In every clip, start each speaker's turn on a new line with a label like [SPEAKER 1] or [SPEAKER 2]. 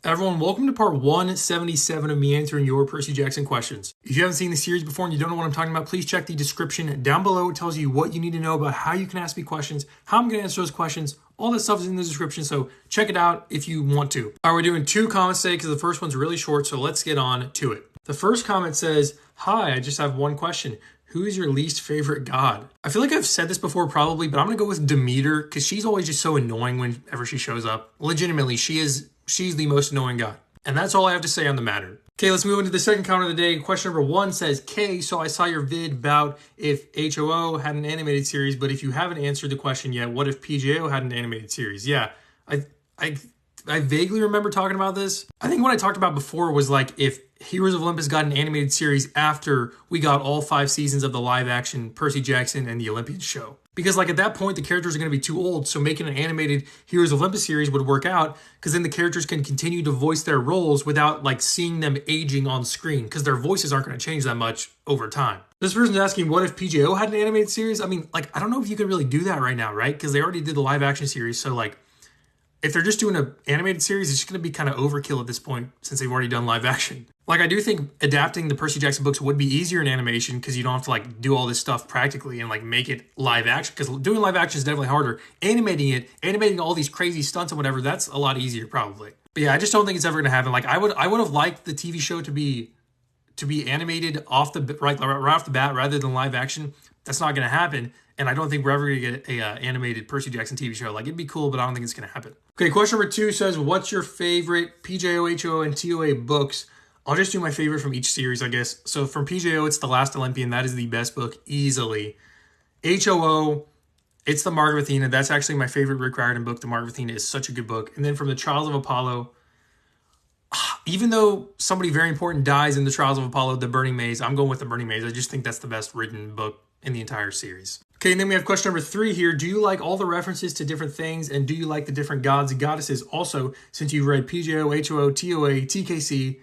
[SPEAKER 1] Everyone, welcome to part 177 of me answering your Percy Jackson questions. If you haven't seen the series before and you don't know what I'm talking about, please check the description down below. It tells you what you need to know about how you can ask me questions, how I'm going to answer those questions. All that stuff is in the description, so check it out if you want to. All right, we're doing 2 comments today because the first one's really short, so let's get on to it. The first comment says, "Hi, I just have one question. Who is your least favorite god?" I feel like I've said this before probably, but I'm going to go with Demeter because she's always just so annoying whenever she shows up. Legitimately, she's the most annoying god. And that's all I have to say on the matter. Okay, let's move into the second comment of the day. Question number 1 says, "Kay, so I saw your vid about if HOO had an animated series, but if you haven't answered the question yet, what if PJO had an animated series?" Yeah, I vaguely remember talking about this. I think what I talked about before was like if Heroes of Olympus got an animated series after we got all 5 seasons of the live action Percy Jackson and the Olympian show. Because like at that point, the characters are going to be too old, so making an animated Heroes of Olympus series would work out because then the characters can continue to voice their roles without like seeing them aging on screen because their voices aren't going to change that much over time. This person's asking, what if PJO had an animated series? I mean, like, I don't know if you could really do that right now, right? Because they already did the live action series, so like, if they're just doing an animated series, it's just going to be kind of overkill at this point since they've already done live action. Like, I do think adapting the Percy Jackson books would be easier in animation because you don't have to, like, do all this stuff practically and, like, make it live action. Because doing live action is definitely harder. Animating all these crazy stunts and whatever, that's a lot easier probably. But yeah, I just don't think it's ever going to happen. Like, I would have liked the TV show to be animated right off the bat rather than live action. That's not going to happen. And I don't think we're ever going to get a animated Percy Jackson TV show. Like, it'd be cool, but I don't think it's going to happen. Okay, question number 2 says, what's your favorite PJO, HO, and TOA books? I'll just do my favorite from each series, I guess. So from PJO, it's The Last Olympian. That is the best book, easily. HOO, it's The Mark of Athena. That's actually my favorite Rick Riordan book. The Mark of Athena is such a good book. And then from The Trials of Apollo, even though somebody very important dies in The Trials of Apollo, The Burning Maze, I'm going with The Burning Maze. I just think that's the best written book in the entire series. Okay, and then we have question number 3 here. Do you like all the references to different things, and do you like the different gods and goddesses? Also, since you've read PJO, HOO, TOA, TKC,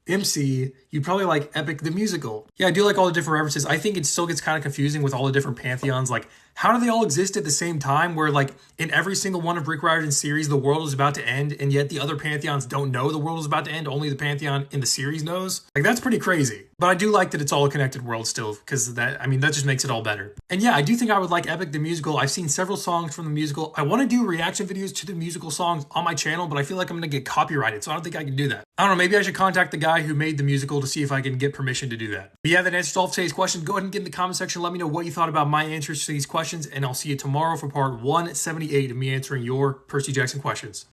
[SPEAKER 1] MC, you probably like Epic the Musical. Yeah, I do like all the different references. I think it still gets kind of confusing with all the different pantheons. Like, how do they all exist at the same time where, like, in every single one of Rick Riordan's series, the world is about to end, and yet the other pantheons don't know the world is about to end, only the pantheon in the series knows? Like, that's pretty crazy. But I do like that it's all a connected world still, because that just makes it all better. And yeah, I do think I would like Epic the Musical. I've seen several songs from the musical. I want to do reaction videos to the musical songs on my channel, but I feel like I'm going to get copyrighted, so I don't think I can do that. I don't know, maybe I should contact the guy who made the musical to see if I can get permission to do that. But yeah, that answers all of today's questions. Go ahead and get in the comment section. Let me know what you thought about my answers to these questions, and I'll see you tomorrow for part 178 of me answering your Percy Jackson questions.